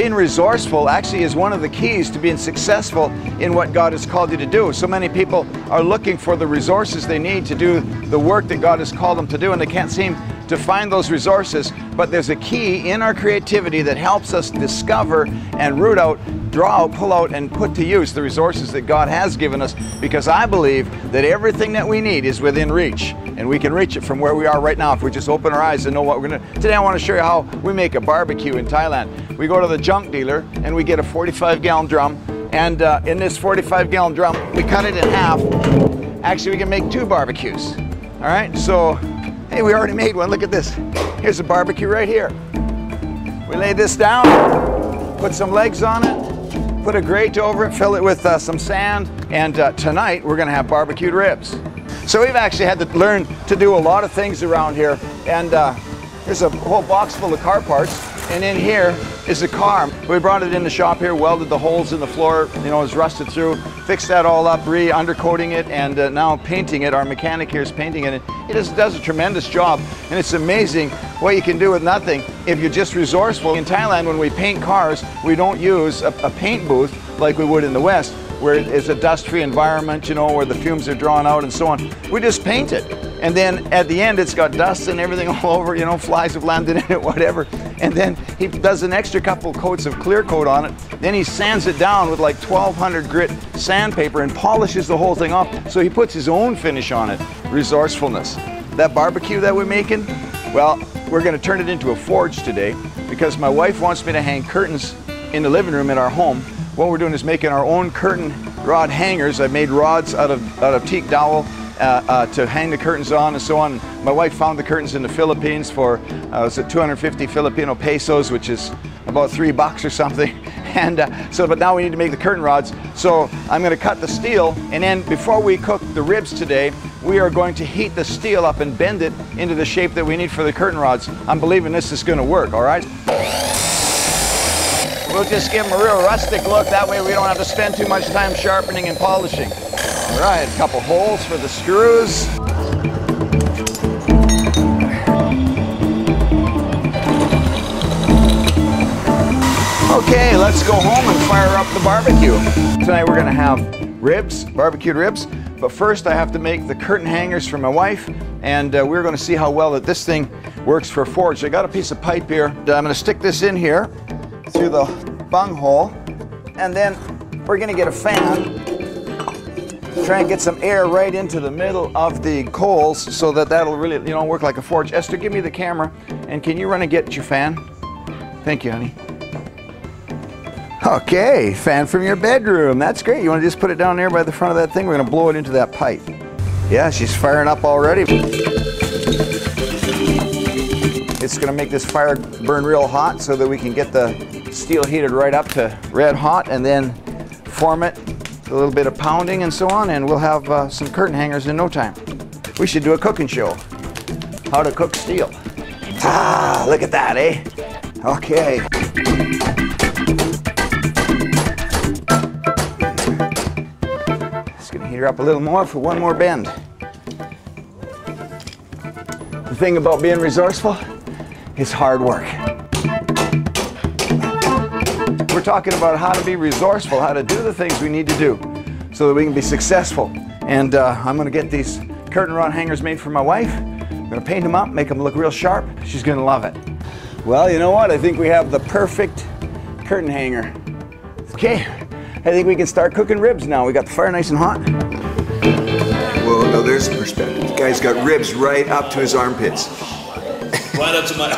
being resourceful actually is one of the keys to being successful in what God has called you to do. So many people are looking for the resources they need to do the work that God has called them to do, and they can't seem to find those resources. But there's a key in our creativity that helps us discover and root out, draw out, pull out, and put to use the resources that God has given us, because I believe that everything that we need is within reach, and we can reach it from where we are right now if we just open our eyes and know what we're going to. Today I want to show you how we make a barbecue in Thailand. We go to the junk dealer and we get a 45-gallon drum, and in this 45-gallon drum we cut it in half. Actually, we can make 2 barbecues. All right, so hey, we already made one. Look at this. Here's a barbecue right here. We lay this down, put some legs on it, put a grate over it, fill it with some sand, and tonight we're going to have barbecued ribs. So we've actually had to learn to do a lot of things around here, and there's a whole box full of car parts, and in here is a car. We brought it in the shop here, welded the holes in the floor, you know, it's rusted through, fixed that all up, undercoating it, and now painting it. Our mechanic here is painting it. He does a tremendous job, and it's amazing what you can do with nothing if you're just resourceful. In Thailand, when we paint cars, we don't use a paint booth like we would in the West, where it's a dust-free environment, you know, where the fumes are drawn out and so on. We just paint it. And then at the end, it's got dust and everything all over, you know, flies have landed in it, whatever. And then he does an extra couple coats of clear coat on it. Then he sands it down with like 1200 grit sandpaper and polishes the whole thing off. So he puts his own finish on it. Resourcefulness. That barbecue that we're making, well, we're gonna turn it into a forge today because my wife wants me to hang curtains in the living room in our home. What we're doing is making our own curtain rod hangers. I made rods out of teak dowel to hang the curtains on and so on. My wife found the curtains in the Philippines for was it 250 Filipino pesos, which is about $3 or something. And but now we need to make the curtain rods. So I'm going to cut the steel, and then before we cook the ribs today, we are going to heat the steel up and bend it into the shape that we need for the curtain rods. I'm believing this is going to work. All right. We'll just give them a real rustic look. That way we don't have to spend too much time sharpening and polishing. All right, a couple holes for the screws. Okay, let's go home and fire up the barbecue. Tonight we're gonna have ribs, barbecued ribs, but first I have to make the curtain hangers for my wife, and we're gonna see how well that this thing works for a forge. I got a piece of pipe here. I'm gonna stick this in here through the bung hole, and then we're gonna get a fan, try and get some air right into the middle of the coals so that that'll really, you know, work like a forge. Esther, give me the camera, and can you run and get your fan? Thank you, honey. Okay, fan from your bedroom. That's great. You want to just put it down there by the front of that thing? We're going to blow it into that pipe. Yeah, she's firing up already. It's going to make this fire burn real hot so that we can get the steel heated right up to red hot, and then form it, a little bit of pounding and so on, and we'll have some curtain hangers in no time. We should do a cooking show. How to cook steel. Ah, look at that, eh? Okay. Just gonna heat her up a little more for one more bend. The thing about being resourceful is hard work. We're talking about how to be resourceful, how to do the things we need to do so that we can be successful. And I'm gonna get these curtain rod hangers made for my wife. I'm gonna paint them up, make them look real sharp. She's gonna love it. Well, you know what? I think we have the perfect curtain hanger. Okay, I think we can start cooking ribs now. We got the fire nice and hot. Whoa, now there's the perspective. The guy's got ribs right up to his armpits. Right up to my